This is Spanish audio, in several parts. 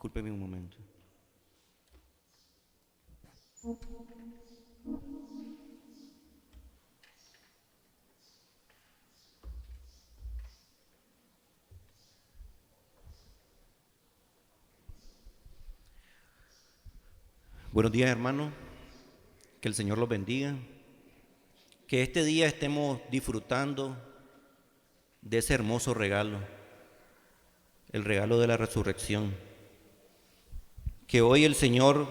Discúlpeme un momento. Buenos días, hermanos. Que el Señor los bendiga. Que este día estemos disfrutando de ese hermoso regalo, el regalo de la resurrección. Que hoy el Señor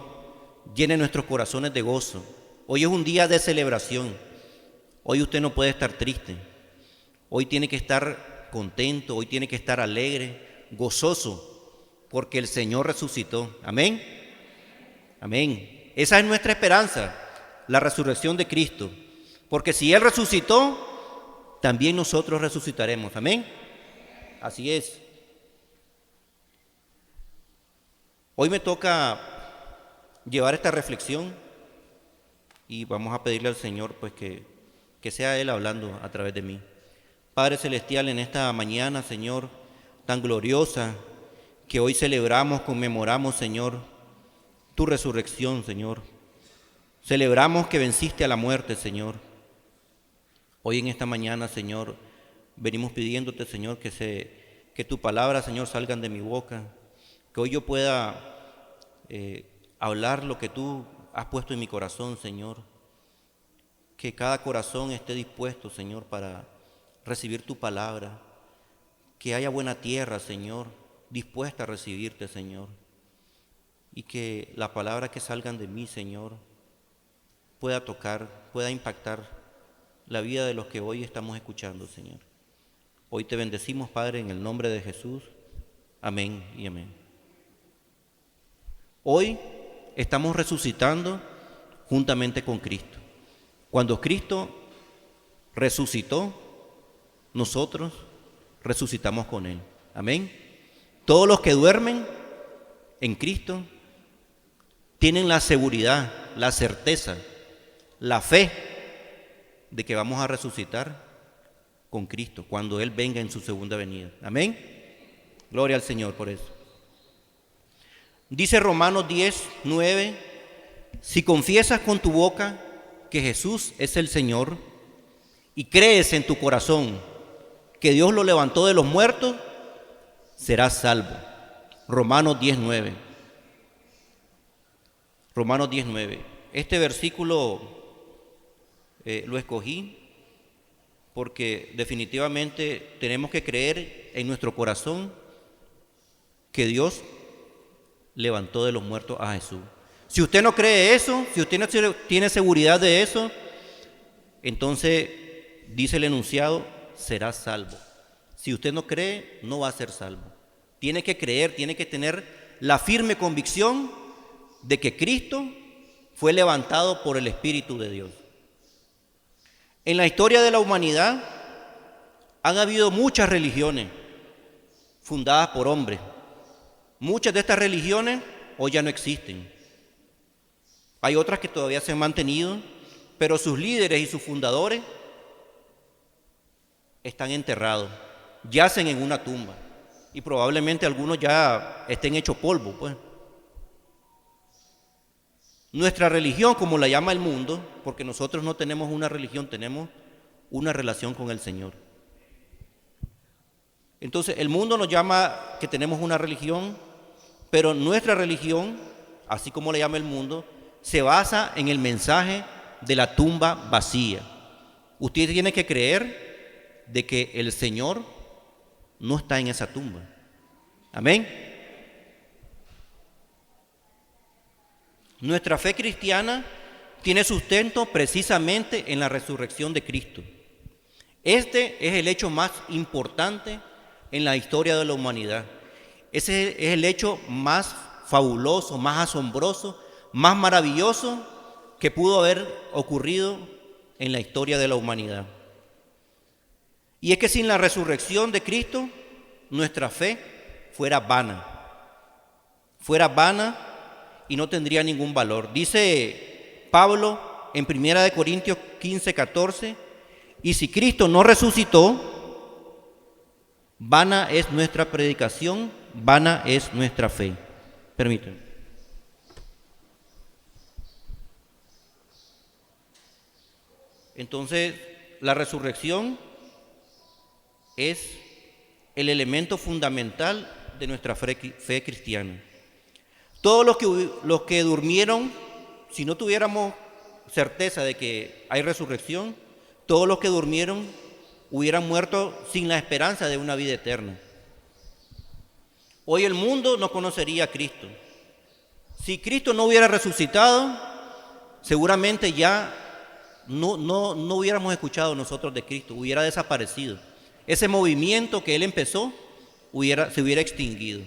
llene nuestros corazones de gozo. Hoy es un día de celebración. Hoy usted no puede estar triste. Hoy tiene que estar contento, hoy tiene que estar alegre, gozoso, porque el Señor resucitó. Amén. Amén. Esa es nuestra esperanza, la resurrección de Cristo. Porque si Él resucitó, también nosotros resucitaremos. Amén. Así es. Hoy me toca llevar esta reflexión y vamos a pedirle al Señor pues que sea Él hablando a través de mí. Padre Celestial, en esta mañana, Señor, tan gloriosa, que hoy celebramos, conmemoramos, Señor, tu resurrección, Señor. Celebramos que venciste a la muerte, Señor. Hoy en esta mañana, Señor, venimos pidiéndote, Señor, que tu palabra, Señor, salgan de mi boca, que hoy yo pueda hablar lo que tú has puesto en mi corazón, Señor. Que cada corazón esté dispuesto, Señor, para recibir tu palabra. Que haya buena tierra, Señor, dispuesta a recibirte, Señor. Y que la palabra que salgan de mí, Señor, pueda tocar, pueda impactar la vida de los que hoy estamos escuchando, Señor. Hoy te bendecimos, Padre, en el nombre de Jesús. Amén y amén. Hoy estamos resucitando juntamente con Cristo. Cuando Cristo resucitó, nosotros resucitamos con Él. Amén. Todos los que duermen en Cristo tienen la seguridad, la certeza, la fe de que vamos a resucitar con Cristo cuando Él venga en su segunda venida. Amén. Gloria al Señor por eso. Dice Romanos 10:9, si confiesas con tu boca que Jesús es el Señor y crees en tu corazón que Dios lo levantó de los muertos, serás salvo. Romanos 10:9. Romanos 10:9. Este versículo lo escogí porque definitivamente tenemos que creer en nuestro corazón que Dios levantó de los muertos a Jesús. Si usted no cree eso, si usted no tiene seguridad de eso, entonces dice el enunciado, será salvo. Si usted no cree, no va a ser salvo. Tiene que creer, tiene que tener la firme convicción de que Cristo fue levantado por el Espíritu de Dios. En la historia de la humanidad han habido muchas religiones fundadas por hombres. Muchas de estas religiones hoy ya no existen. Hay otras que todavía se han mantenido, pero sus líderes y sus fundadores están enterrados, yacen en una tumba y probablemente algunos ya estén hechos polvo, pues. Nuestra religión, como la llama el mundo, porque nosotros no tenemos una religión, tenemos una relación con el Señor. Entonces, el mundo nos llama que tenemos una religión, pero nuestra religión, así como la llama el mundo, se basa en el mensaje de la tumba vacía. Usted tiene que creer de que el Señor no está en esa tumba. Amén. Nuestra fe cristiana tiene sustento precisamente en la resurrección de Cristo. Este es el hecho más importante en la historia de la humanidad. Ese es el hecho más fabuloso, más asombroso, más maravilloso que pudo haber ocurrido en la historia de la humanidad. Y es que sin la resurrección de Cristo, nuestra fe fuera vana y no tendría ningún valor. Dice Pablo en 1 Corintios 15:14, y si Cristo no resucitó, vana es nuestra predicación, vana es nuestra fe. Permítanme. Entonces, la resurrección es el elemento fundamental de nuestra fe cristiana. Todos los que durmieron, si no tuviéramos certeza de que hay resurrección, todos los que durmieron hubieran muerto sin la esperanza de una vida eterna. Hoy el mundo no conocería a Cristo. Si Cristo no hubiera resucitado, seguramente ya no hubiéramos escuchado nosotros de Cristo, hubiera desaparecido. Ese movimiento que Él empezó se hubiera extinguido.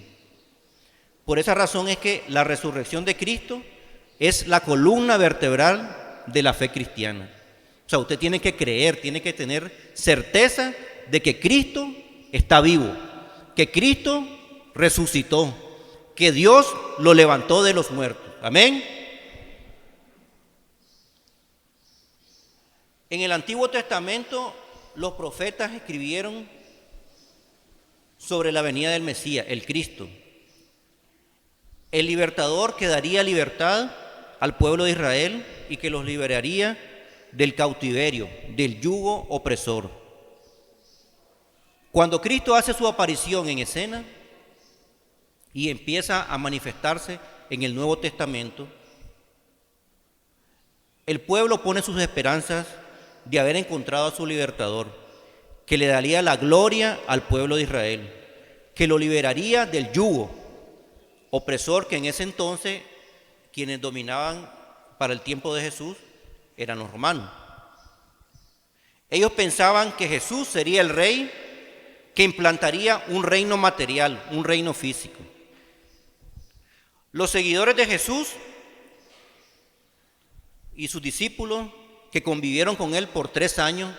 Por esa razón es que la resurrección de Cristo es la columna vertebral de la fe cristiana. O sea, usted tiene que creer, tiene que tener certeza de que Cristo está vivo, que Cristo resucitó, que Dios lo levantó de los muertos. Amén. En el Antiguo Testamento, los profetas escribieron sobre la venida del Mesías, el Cristo, el libertador que daría libertad al pueblo de Israel y que los liberaría del cautiverio, del yugo opresor. Cuando Cristo hace su aparición en escena y empieza a manifestarse en el Nuevo Testamento, el pueblo pone sus esperanzas de haber encontrado a su libertador, que le daría la gloria al pueblo de Israel, que lo liberaría del yugo opresor que en ese entonces quienes dominaban para el tiempo de Jesús eran los romanos. Ellos pensaban que Jesús sería el rey que implantaría un reino material, un reino físico. Los seguidores de Jesús y sus discípulos que convivieron con él por 3 años,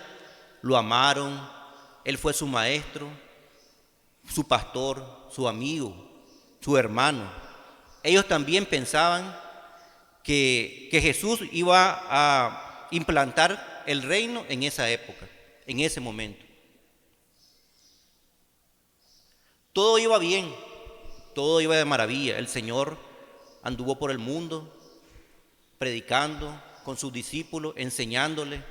lo amaron, él fue su maestro, su pastor, su amigo, su hermano. Ellos también pensaban que Jesús iba a implantar el reino en esa época, en ese momento. Todo iba bien, todo iba de maravilla. El Señor anduvo por el mundo, predicando con sus discípulos, enseñándoles,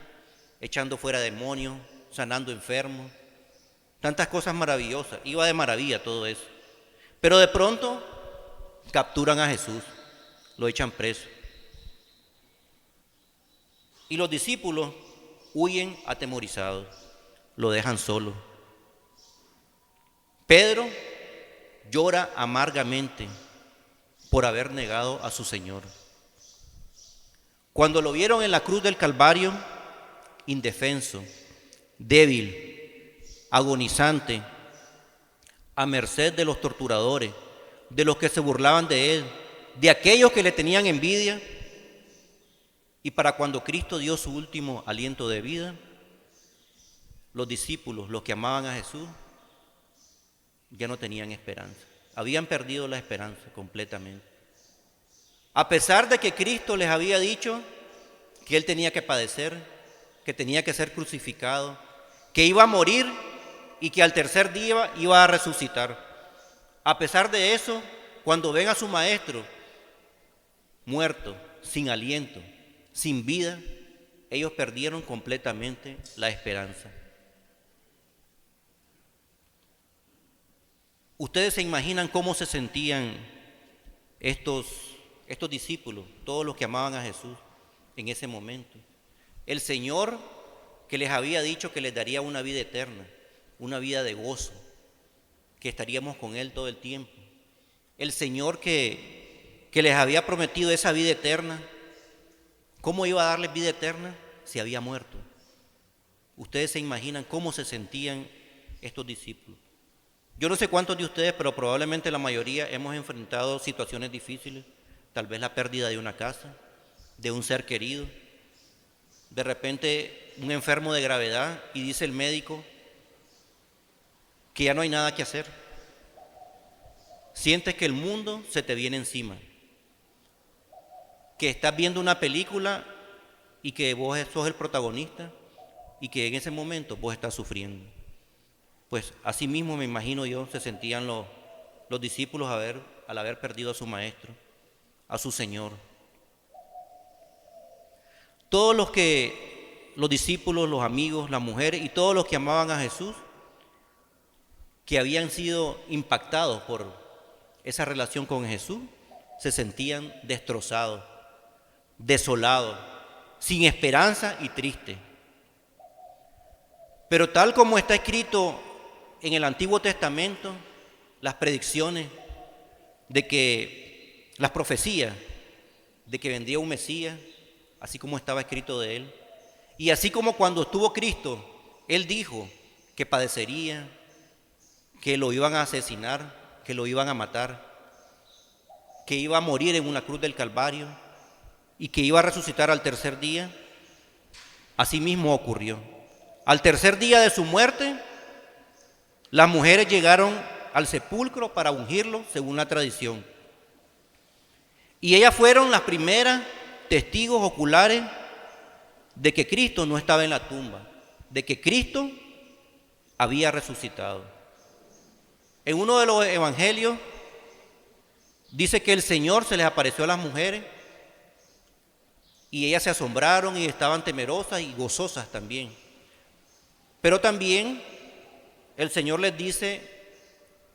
echando fuera demonios, sanando enfermos, tantas cosas maravillosas. Iba de maravilla todo eso. Pero de pronto capturan a Jesús, lo echan preso. Y los discípulos huyen atemorizados, lo dejan solo. Pedro llora amargamente por haber negado a su Señor. Cuando lo vieron en la cruz del Calvario, indefenso, débil, agonizante, a merced de los torturadores, de los que se burlaban de él, de aquellos que le tenían envidia, y para cuando Cristo dio su último aliento de vida, los discípulos, los que amaban a Jesús, ya no tenían esperanza. Habían perdido la esperanza completamente. A pesar de que Cristo les había dicho que Él tenía que padecer, que tenía que ser crucificado, que iba a morir y que al tercer día iba a resucitar. A pesar de eso, cuando ven a su maestro muerto, sin aliento, sin vida, ellos perdieron completamente la esperanza. Ustedes se imaginan cómo se sentían estos discípulos, todos los que amaban a Jesús en ese momento. El Señor que les había dicho que les daría una vida eterna, una vida de gozo, que estaríamos con Él todo el tiempo. El Señor que les había prometido esa vida eterna, ¿cómo iba a darles vida eterna si había muerto? Ustedes se imaginan cómo se sentían estos discípulos. Yo no sé cuántos de ustedes, pero probablemente la mayoría hemos enfrentado situaciones difíciles, tal vez la pérdida de una casa, de un ser querido, de repente un enfermo de gravedad y dice el médico que ya no hay nada que hacer. Sientes que el mundo se te viene encima, que estás viendo una película y que vos sos el protagonista y que en ese momento vos estás sufriendo. Pues así mismo me imagino yo se sentían los discípulos al haber perdido a su maestro, a su Señor. Todos los discípulos, los amigos, las mujeres y todos los que amaban a Jesús, que habían sido impactados por esa relación con Jesús, se sentían destrozados, desolados, sin esperanza y tristes. Pero tal como está escrito en el Antiguo Testamento, las predicciones de que, las profecías de que vendría un Mesías, así como estaba escrito de él, y así como cuando estuvo Cristo, él dijo que padecería, que lo iban a asesinar, que lo iban a matar, que iba a morir en una cruz del Calvario y que iba a resucitar al tercer día. Así mismo ocurrió. Al tercer día de su muerte, las mujeres llegaron al sepulcro para ungirlo según la tradición. Y ellas fueron las primeras testigos oculares de que Cristo no estaba en la tumba, de que Cristo había resucitado. En uno de los evangelios dice que el Señor se les apareció a las mujeres y ellas se asombraron y estaban temerosas y gozosas también. Pero también el Señor les dice: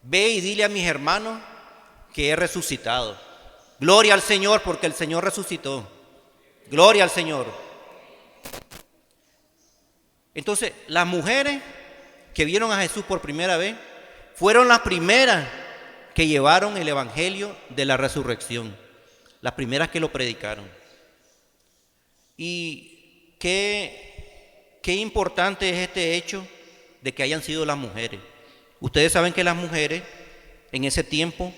ve y dile a mis hermanos que he resucitado. Gloria al Señor, porque el Señor resucitó. Gloria al Señor. Entonces, las mujeres que vieron a Jesús por primera vez fueron las primeras que llevaron el evangelio de la resurrección, las primeras que lo predicaron. Y qué importante es este hecho de que hayan sido las mujeres. Ustedes saben que las mujeres en ese tiempo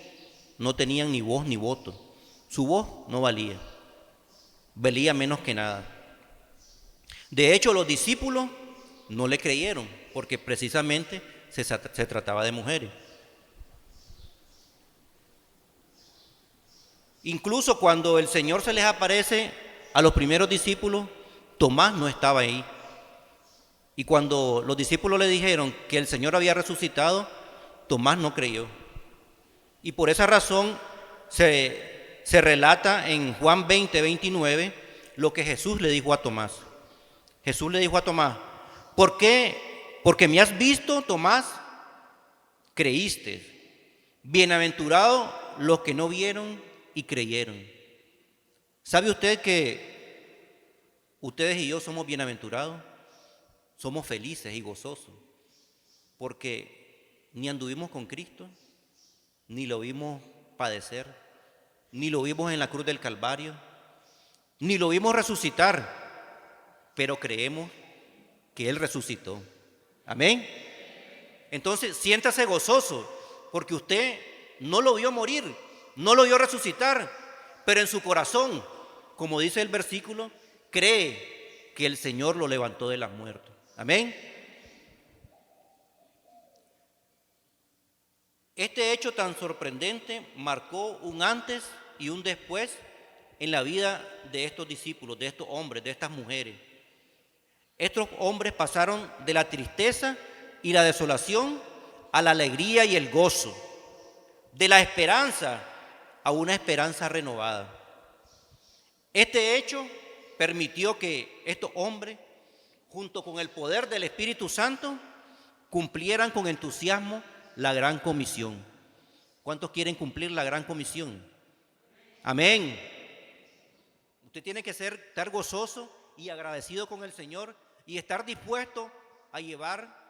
no tenían ni voz ni voto. Su voz no valía menos que nada. De hecho, los discípulos no le creyeron, porque precisamente se trataba de mujeres. Incluso cuando el Señor se les aparece a los primeros discípulos, Tomás no estaba ahí. Y cuando los discípulos le dijeron que el Señor había resucitado, Tomás no creyó. Y por esa razón se relata en Juan 20, 29, lo que Jesús le dijo a Tomás. Jesús le dijo a Tomás: ¿por qué? Porque me has visto, Tomás, creíste. Bienaventurados los que no vieron y creyeron. ¿Sabe usted que ustedes y yo somos bienaventurados? Somos felices y gozosos, porque ni anduvimos con Cristo, ni lo vimos padecer, ni lo vimos en la cruz del Calvario, ni lo vimos resucitar, pero creemos que Él resucitó. Amén. Entonces, siéntase gozoso, porque usted no lo vio morir, no lo vio resucitar, pero en su corazón, como dice el versículo, cree que el Señor lo levantó de los muertos. Amén. Este hecho tan sorprendente marcó un antes y un después en la vida de estos discípulos, de estos hombres, de estas mujeres. Estos hombres pasaron de la tristeza y la desolación a la alegría y el gozo, de la esperanza a una esperanza renovada. Este hecho permitió que estos hombres, junto con el poder del Espíritu Santo, cumplieran con entusiasmo la gran comisión. ¿Cuántos quieren cumplir la gran comisión? Amén. Usted tiene que estar gozoso y agradecido con el Señor y estar dispuesto a llevar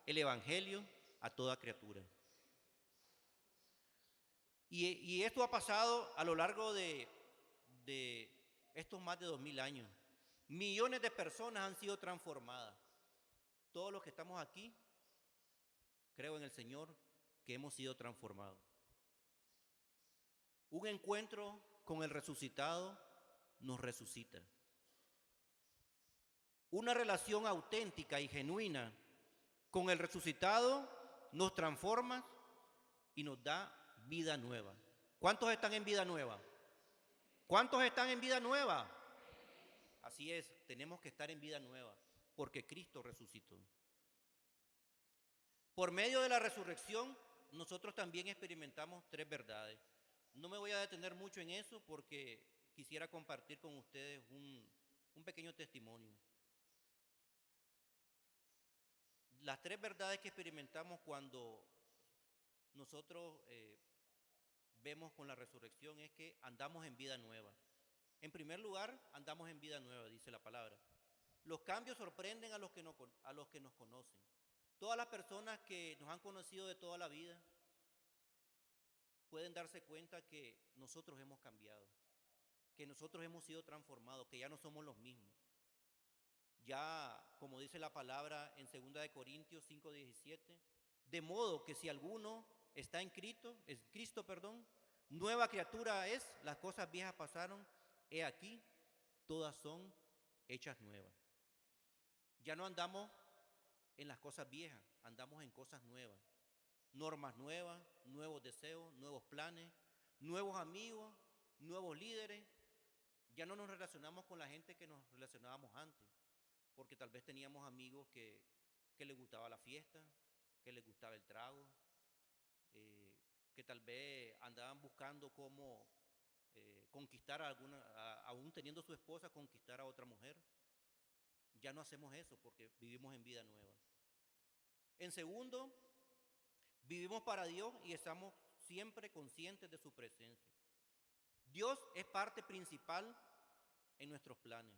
el Evangelio a toda criatura. Y esto ha pasado a lo largo de estos más de 2000 años. Millones de personas han sido transformadas. Todos los que estamos aquí, creo en el Señor que hemos sido transformados. Un encuentro con el resucitado nos resucita. Una relación auténtica y genuina con el resucitado nos transforma y nos da vida nueva. ¿Cuántos están en vida nueva? ¿Cuántos están en vida nueva? Así es, tenemos que estar en vida nueva, porque Cristo resucitó. Por medio de la resurrección, nosotros también experimentamos tres verdades. No me voy a detener mucho en eso porque quisiera compartir con ustedes un pequeño testimonio. Las tres verdades que experimentamos cuando nosotros vemos con la resurrección es que andamos en vida nueva. En primer lugar, andamos en vida nueva, dice la palabra. Los cambios sorprenden a los que nos conocen. Todas las personas que nos han conocido de toda la vida pueden darse cuenta que nosotros hemos cambiado, que nosotros hemos sido transformados, que ya no somos los mismos. Ya, como dice la palabra en 2 de Corintios 5:17, de modo que si alguno está en Cristo, nueva criatura es, las cosas viejas pasaron, he aquí, todas son hechas nuevas. Ya no andamos en las cosas viejas, andamos en cosas nuevas. Normas nuevas, nuevos deseos, nuevos planes, nuevos amigos, nuevos líderes. Ya no nos relacionamos con la gente que nos relacionábamos antes, porque tal vez teníamos amigos que les gustaba la fiesta, que les gustaba el trago, que tal vez andaban buscando cómo conquistar aún teniendo su esposa, conquistar a otra mujer. Ya no hacemos eso porque vivimos en vida nueva. En segundo, vivimos para Dios y estamos siempre conscientes de su presencia. Dios es parte principal en nuestros planes.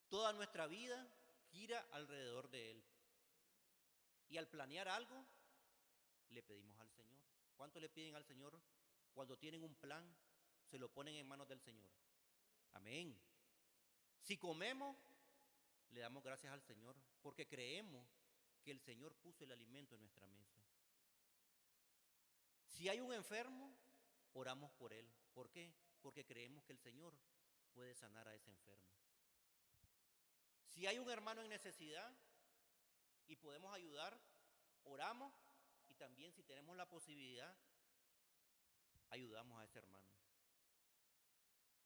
Toda nuestra vida gira alrededor de Él. Y al planear algo, le pedimos al Señor. ¿Cuánto le piden al Señor? Cuando tienen un plan, se lo ponen en manos del Señor. Amén. Si comemos, le damos gracias al Señor, porque creemos que el Señor puso el alimento en nuestra mesa. Si hay un enfermo, oramos por él. ¿Por qué? Porque creemos que el Señor puede sanar a ese enfermo. Si hay un hermano en necesidad y podemos ayudar, oramos, y también si tenemos la posibilidad, ayudamos a ese hermano.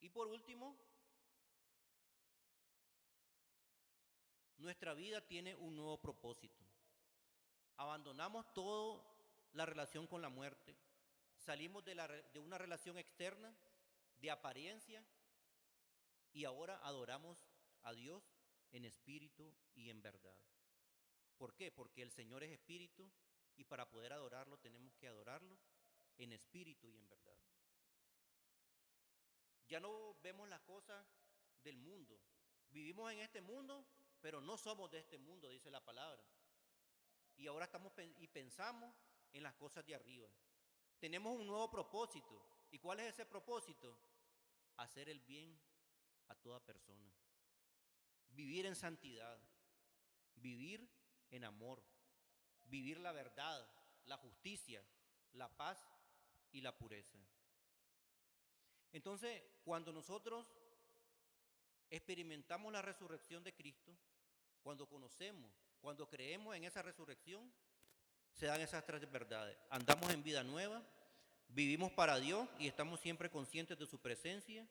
Y por último, nuestra vida tiene un nuevo propósito. Abandonamos toda la relación con la muerte. Salimos de una relación externa, de apariencia, y ahora adoramos a Dios en espíritu y en verdad. ¿Por qué? Porque el Señor es espíritu y para poder adorarlo tenemos que adorarlo en espíritu y en verdad. Ya no vemos las cosas del mundo. Vivimos en este mundo, pero no somos de este mundo, dice la palabra. Y ahora pensamos en las cosas de arriba. Tenemos un nuevo propósito. ¿Y cuál es ese propósito? Hacer el bien a toda persona. Vivir en santidad. Vivir en amor. Vivir la verdad, la justicia, la paz y la pureza. Entonces, cuando nosotros experimentamos la resurrección de Cristo, cuando conocemos, cuando creemos en esa resurrección, se dan esas tres verdades. Andamos en vida nueva, vivimos para Dios y estamos siempre conscientes de su presencia,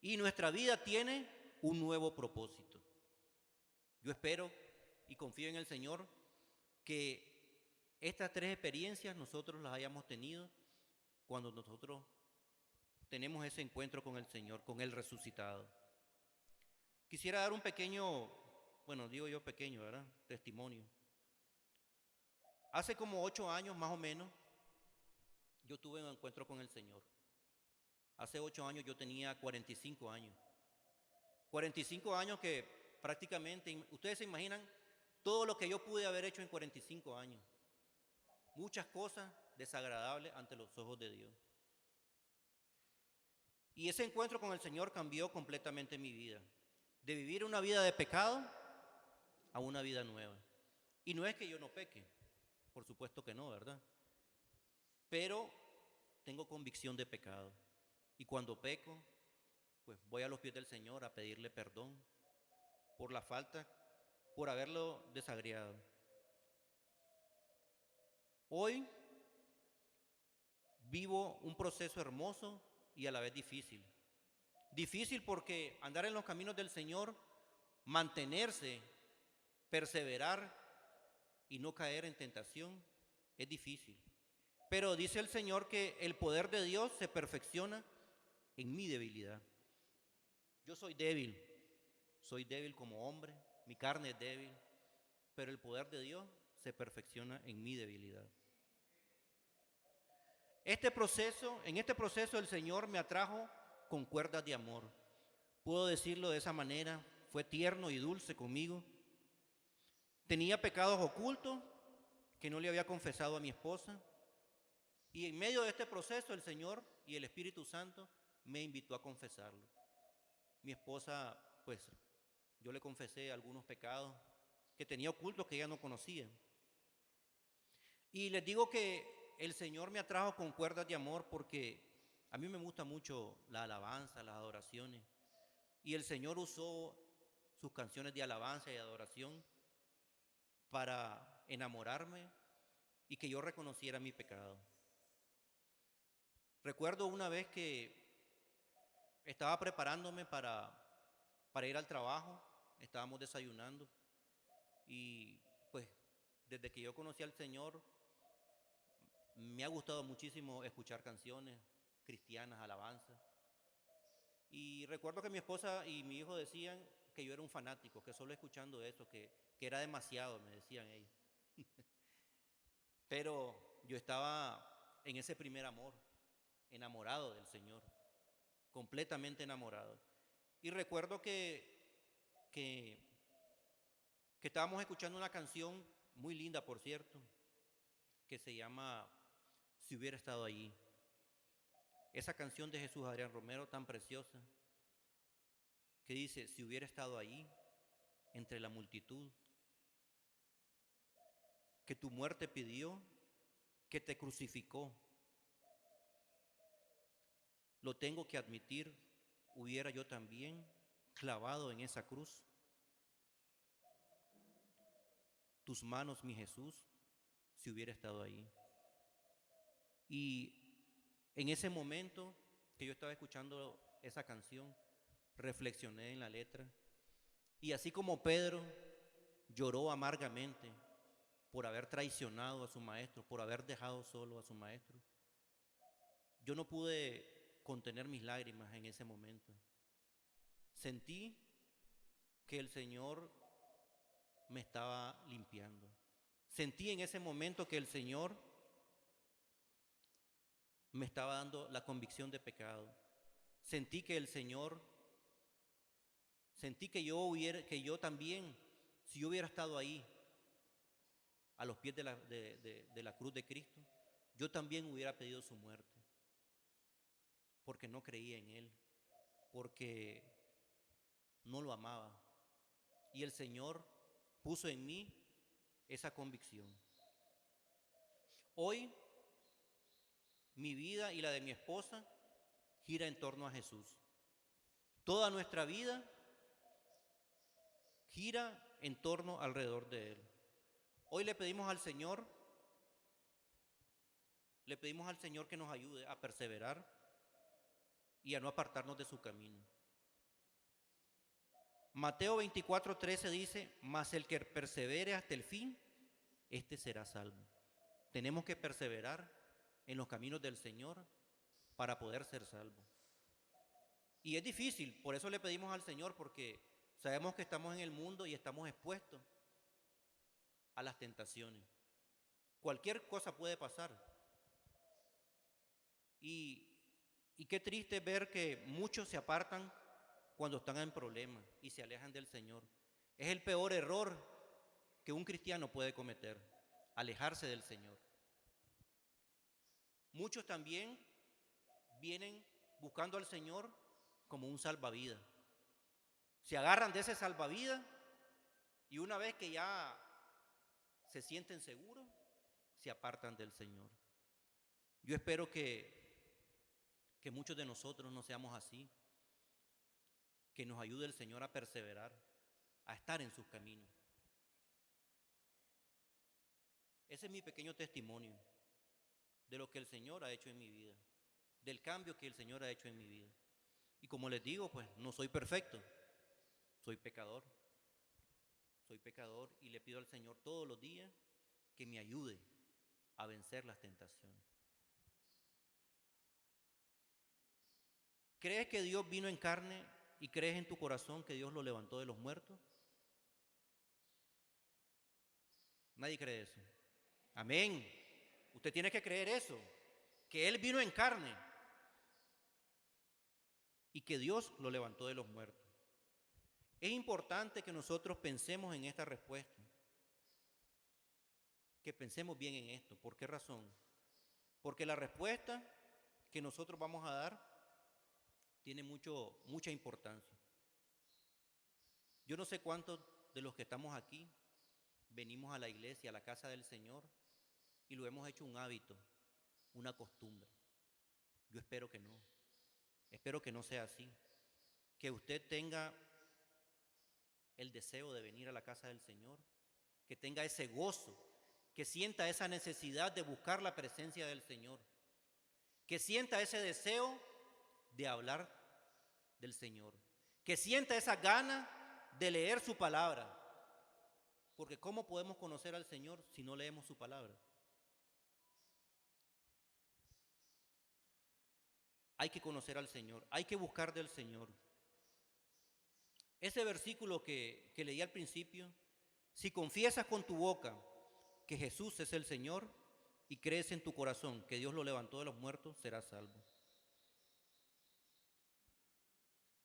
y nuestra vida tiene un nuevo propósito. Yo espero y confío en el Señor que estas tres experiencias nosotros las hayamos tenido cuando nosotros tenemos ese encuentro con el Señor, con el resucitado. Quisiera dar un pequeño, digo yo pequeño, ¿verdad? Testimonio. Hace como 8 años más o menos, yo tuve un encuentro con el Señor. Hace 8 años yo tenía 45 años. 45 años que prácticamente, ustedes se imaginan todo lo que yo pude haber hecho en 45 años. Muchas cosas desagradables ante los ojos de Dios. Y ese encuentro con el Señor cambió completamente mi vida. De vivir una vida de pecado a una vida nueva. Y no es que yo no peque, por supuesto que no, ¿verdad? Pero tengo convicción de pecado. Y cuando peco, pues voy a los pies del Señor a pedirle perdón por la falta, por haberlo desagriado. Hoy vivo un proceso hermoso y a la vez difícil. Difícil porque andar en los caminos del Señor, mantenerse, perseverar y no caer en tentación es difícil. Pero dice el Señor que el poder de Dios se perfecciona en mi debilidad. Yo soy débil como hombre, mi carne es débil, pero el poder de Dios se perfecciona en mi debilidad. En este proceso el Señor me atrajo con cuerdas de amor. Puedo decirlo de esa manera, fue tierno y dulce conmigo. Tenía pecados ocultos que no le había confesado a mi esposa. Y en medio de este proceso el Señor y el Espíritu Santo me invitó a confesarlo. Mi esposa, pues, yo le confesé algunos pecados que tenía ocultos que ella no conocía. Y les digo que el Señor me atrajo con cuerdas de amor porque a mí me gusta mucho la alabanza, las adoraciones. Y el Señor usó sus canciones de alabanza y adoración para enamorarme y que yo reconociera mi pecado. Recuerdo una vez que estaba preparándome para ir al trabajo, estábamos desayunando y pues desde que yo conocí al Señor me ha gustado muchísimo escuchar canciones cristianas, alabanzas. Y recuerdo que mi esposa y mi hijo decían que yo era un fanático, que solo escuchando eso, que era demasiado, me decían ellos. Pero yo estaba en ese primer amor, enamorado del Señor, completamente enamorado. Y recuerdo que estábamos escuchando una canción muy linda, por cierto, que se llama Si hubiera estado allí. Esa canción de Jesús Adrián Romero tan preciosa, que dice, si hubiera estado allí, entre la multitud, que tu muerte pidió, que te crucificó, lo tengo que admitir, hubiera yo también clavado en esa cruz. Tus manos, mi Jesús, si hubiera estado ahí. Y en ese momento que yo estaba escuchando esa canción, reflexioné en la letra. Y así como Pedro lloró amargamente por haber traicionado a su maestro, por haber dejado solo a su maestro, yo no pude contener mis lágrimas en ese momento. Sentí que el Señor me estaba limpiando. Sentí en ese momento que el Señor me estaba dando la convicción de pecado. Sentí que el Señor, sentí que yo también, si yo hubiera estado ahí, a los pies de la cruz de Cristo, yo también hubiera pedido su muerte, porque no creía en Él, porque no lo amaba. Y el Señor puso en mí esa convicción. Hoy mi vida y la de mi esposa gira en torno a Jesús. Toda nuestra vida gira en torno alrededor de Él. Hoy le pedimos al Señor que nos ayude a perseverar y a no apartarnos de su camino. Mateo 24:13 dice, mas el que persevere hasta el fin, este será salvo. Tenemos que perseverar en los caminos del Señor para poder ser salvos. Y es difícil, por eso le pedimos al Señor, porque sabemos que estamos en el mundo y estamos expuestos a las tentaciones. Cualquier cosa puede pasar. Y qué triste ver que muchos se apartan cuando están en problemas y se alejan del Señor. Es el peor error que un cristiano puede cometer, alejarse del Señor. Muchos también vienen buscando al Señor como un salvavidas. Se agarran de ese salvavidas y una vez que ya se sienten seguros, se apartan del Señor. Yo espero que muchos de nosotros no seamos así, que nos ayude el Señor a perseverar, a estar en sus caminos. Ese es mi pequeño testimonio de lo que el Señor ha hecho en mi vida, del cambio que el Señor ha hecho en mi vida. Y como les digo, pues no soy perfecto, soy pecador y le pido al Señor todos los días que me ayude a vencer las tentaciones. ¿Crees que Dios vino en carne y crees en tu corazón que Dios lo levantó de los muertos? Nadie cree eso. Amén. Usted tiene que creer eso, que Él vino en carne y que Dios lo levantó de los muertos. Es importante que nosotros pensemos en esta respuesta, que pensemos bien en esto. ¿Por qué razón? Porque la respuesta que nosotros vamos a dar tiene mucha importancia. Yo no sé cuántos de los que estamos aquí venimos a la iglesia, a la casa del Señor, y lo hemos hecho un hábito, una costumbre. Yo espero que no. Espero que no sea así. Que usted tenga el deseo de venir a la casa del Señor, que tenga ese gozo, que sienta esa necesidad de buscar la presencia del Señor, que sienta ese deseo de hablar del Señor, que sienta esa gana de leer su palabra. Porque ¿cómo podemos conocer al Señor si no leemos su palabra? Hay que conocer al Señor, hay que buscar del Señor. Ese versículo que leí al principio, si confiesas con tu boca que Jesús es el Señor y crees en tu corazón que Dios lo levantó de los muertos, serás salvo.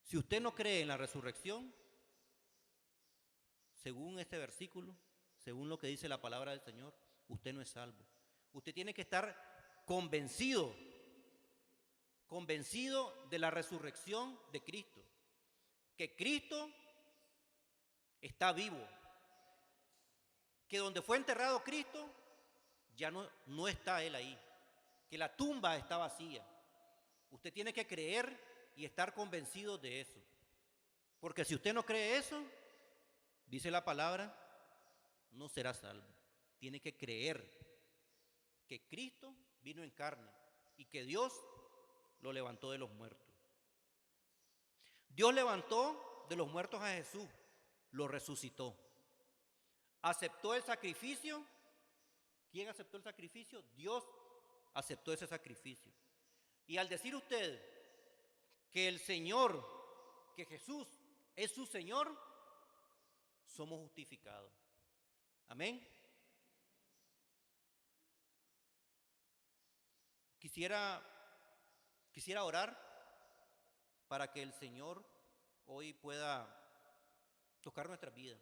Si usted no cree en la resurrección, según este versículo, según lo que dice la palabra del Señor, usted no es salvo. Usted tiene que estar convencido de la resurrección de Cristo, que Cristo está vivo, que donde fue enterrado Cristo ya no está Él ahí, que la tumba está vacía. Usted tiene que creer y estar convencido de eso, porque si usted no cree eso, dice la palabra, no será salvo. Tiene que creer que Cristo vino en carne y que Dios lo levantó de los muertos. Dios levantó de los muertos a Jesús, lo resucitó. ¿Aceptó el sacrificio? ¿Quién aceptó el sacrificio? Dios aceptó ese sacrificio. Y al decir usted que el Señor, que Jesús es su Señor, somos justificados. Amén. Quisiera orar para que el Señor hoy pueda tocar nuestras vidas.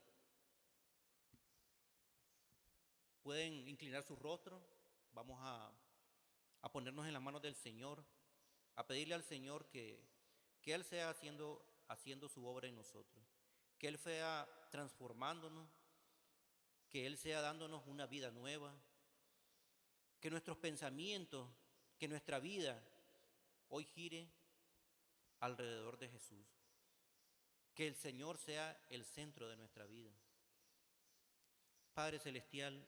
Pueden inclinar su rostro. Vamos a ponernos en las manos del Señor, a pedirle al Señor que Él sea haciendo su obra en nosotros, que Él sea transformándonos, que Él sea dándonos una vida nueva, que nuestros pensamientos, que nuestra vida hoy gire alrededor de Jesús, que el Señor sea el centro de nuestra vida. Padre Celestial,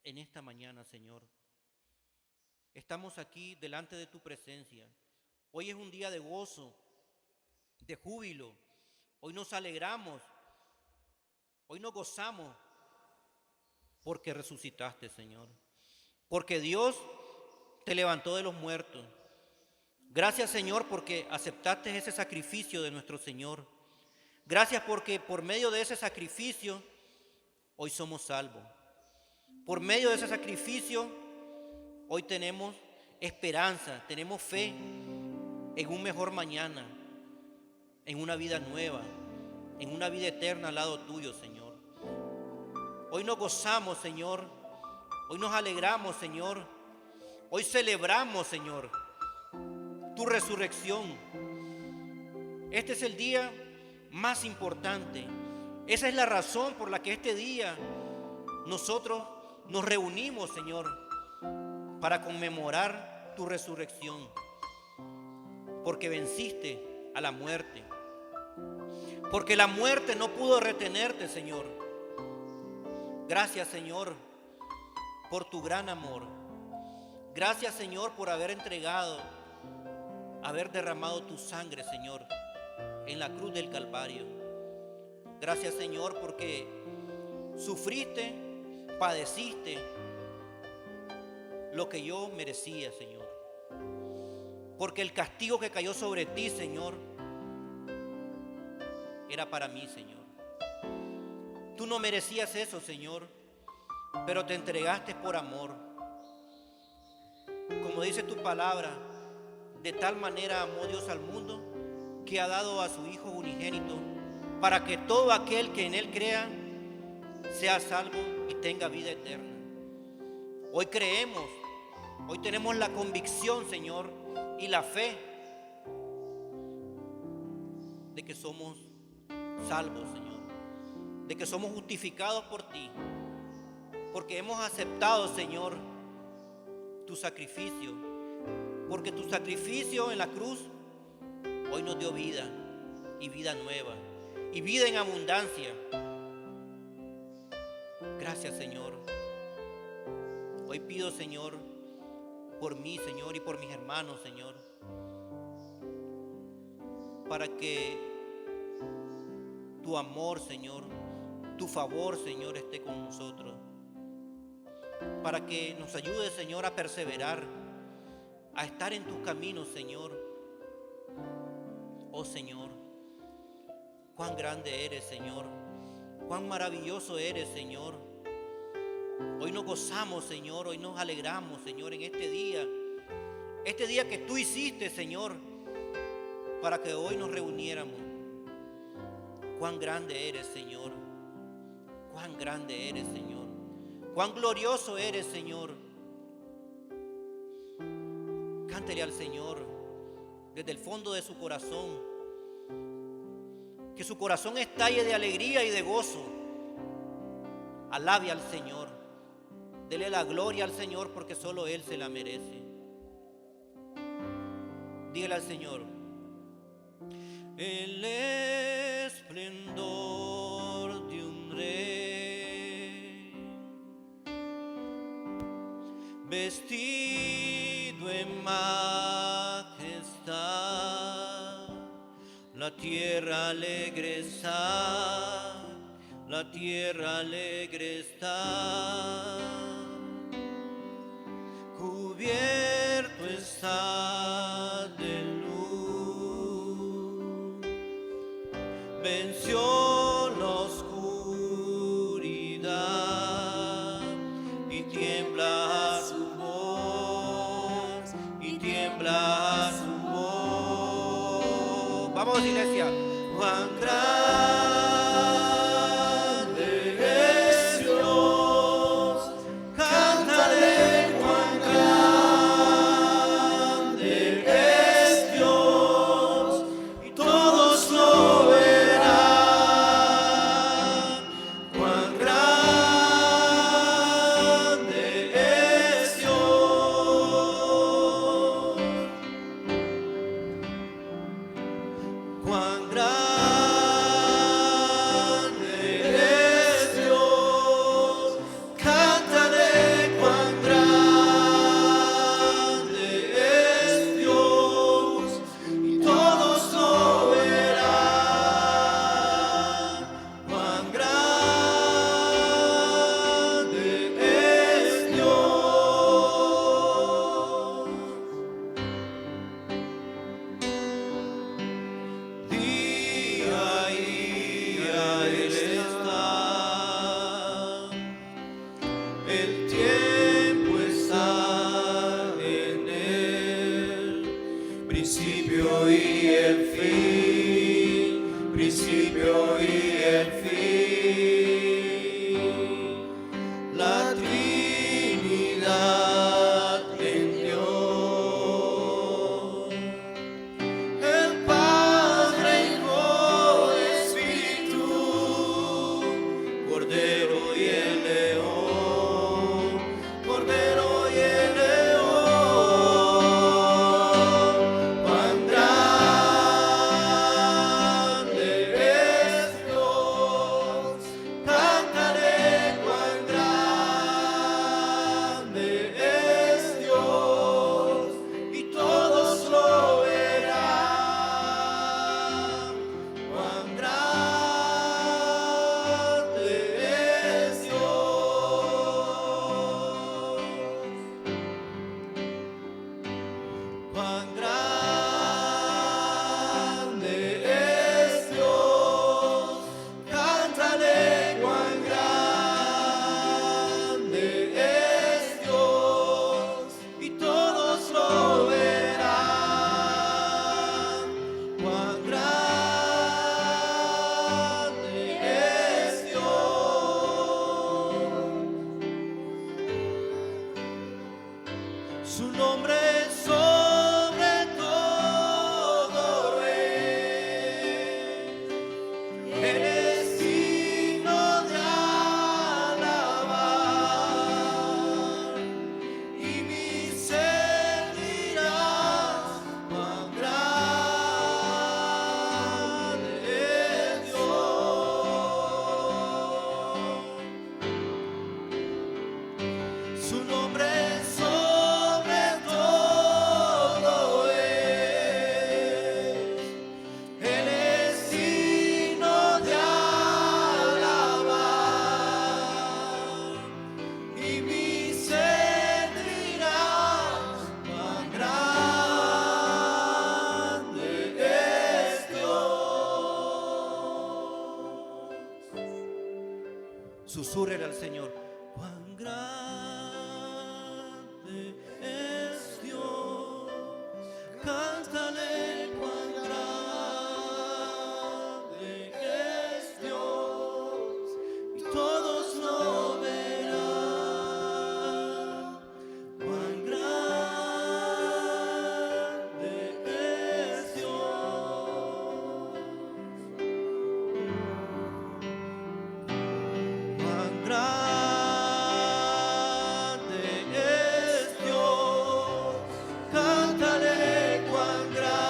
en esta mañana, Señor, estamos aquí delante de tu presencia. Hoy es un día de gozo, de júbilo. Hoy nos alegramos, hoy nos gozamos porque resucitaste, Señor, porque Dios te levantó de los muertos. Gracias, Señor, porque aceptaste ese sacrificio de nuestro Señor. Gracias porque por medio de ese sacrificio hoy somos salvos. Por medio de ese sacrificio hoy tenemos esperanza, tenemos fe en un mejor mañana, en una vida nueva, en una vida eterna al lado tuyo, Señor. Hoy nos gozamos, Señor. Hoy nos alegramos, Señor. Hoy celebramos, Señor, tu resurrección. Este es el día más importante. Esa es la razón por la que este día nosotros nos reunimos, Señor, para conmemorar tu resurrección, porque venciste a la muerte, porque la muerte no pudo retenerte, Señor. Gracias, Señor, por tu gran amor. Gracias, Señor, por haber entregado, haber derramado tu sangre, Señor, en la cruz del Calvario. Gracias, Señor, porque sufriste, padeciste lo que yo merecía, Señor. porque el castigo que cayó sobre ti, Señor, era para mí, Señor. Tú no merecías eso, Señor, pero te entregaste por amor. Como dice tu palabra, de tal manera amó Dios al mundo que ha dado a su Hijo unigénito, para que todo aquel que en Él crea sea salvo y tenga vida eterna. Hoy creemos, hoy tenemos la convicción, Señor, y la fe de que somos salvos, Señor, de que somos justificados por ti, porque hemos aceptado, Señor, tu sacrificio, porque tu sacrificio en la cruz hoy nos dio vida, y vida nueva, y vida en abundancia. Gracias, Señor. Hoy pido, Señor, por mí, Señor, y por mis hermanos, Señor, para que tu amor, Señor, tu favor, Señor, esté con nosotros, para que nos ayude, Señor, a perseverar, a estar en tus caminos, Señor. Oh, Señor, cuán grande eres, Señor, cuán maravilloso eres, Señor. Hoy nos gozamos, Señor, hoy nos alegramos, Señor, en este día que tú hiciste, Señor, para que hoy nos reuniéramos. Cuán grande eres, Señor, cuán grande eres, Señor, cuán glorioso eres, Señor. Cántele al Señor desde el fondo de su corazón, que su corazón estalle de alegría y de gozo. Alabe al Señor, dele la gloria al Señor, porque solo Él se la merece. Dígale al Señor: el esplendor de un rey, vestido en majestad, la tierra alegre está, la tierra alegre está, cubierto está de luz, venció la oscuridad y tiembla su voz, y tiembla su voz. Vamos, iglesia. Cuán grande es Dios, cántale, cuán grande es Dios, y todos lo verán. Cuán grande es Dios, cuán grande es Dios, cántale, cuán grande es Dios, y todos lo verán. Cuán grande es Dios. Día y día Él está, el tiempo está en Él, principio y el fin, principio y el fin, la Trinidad en Dios. El Padre, Hijo, Espíritu, Cordero y el León, Cordero y el León. Cuán grande Susúrrele al Señor. Cuán grande es Dios. Cántale cuán grande es Dios. Y todos lo verán. Cuán grande es Dios. Cuán grande es Dios. Cántale cuán grande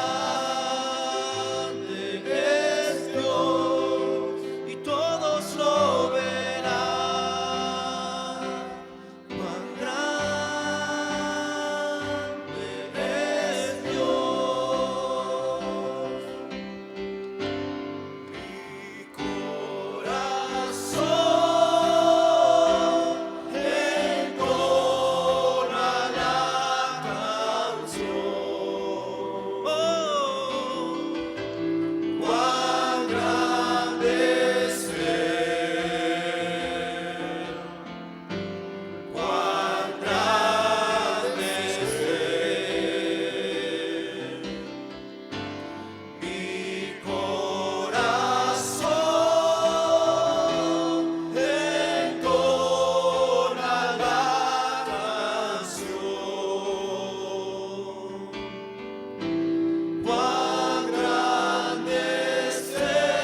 es Dios. Y todos lo verán. Cuán grande es Dios. Mi corazón entona la canción. Oh, cuán grande es Él. Cuán grande es Él. Mi corazón entona la canción. Cuán grande es Él.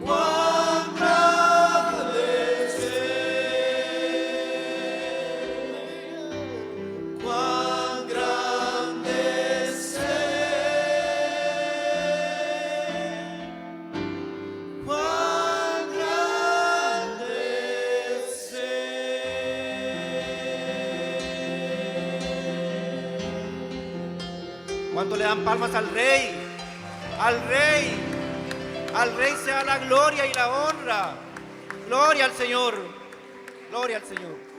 Cuán grande es Él. Cuán grande es Él. Cuán grande es Él. ¿Cuánto le dan palmas al Rey? Al Rey. Al Rey sea la gloria y la honra. Gloria al Señor. Gloria al Señor.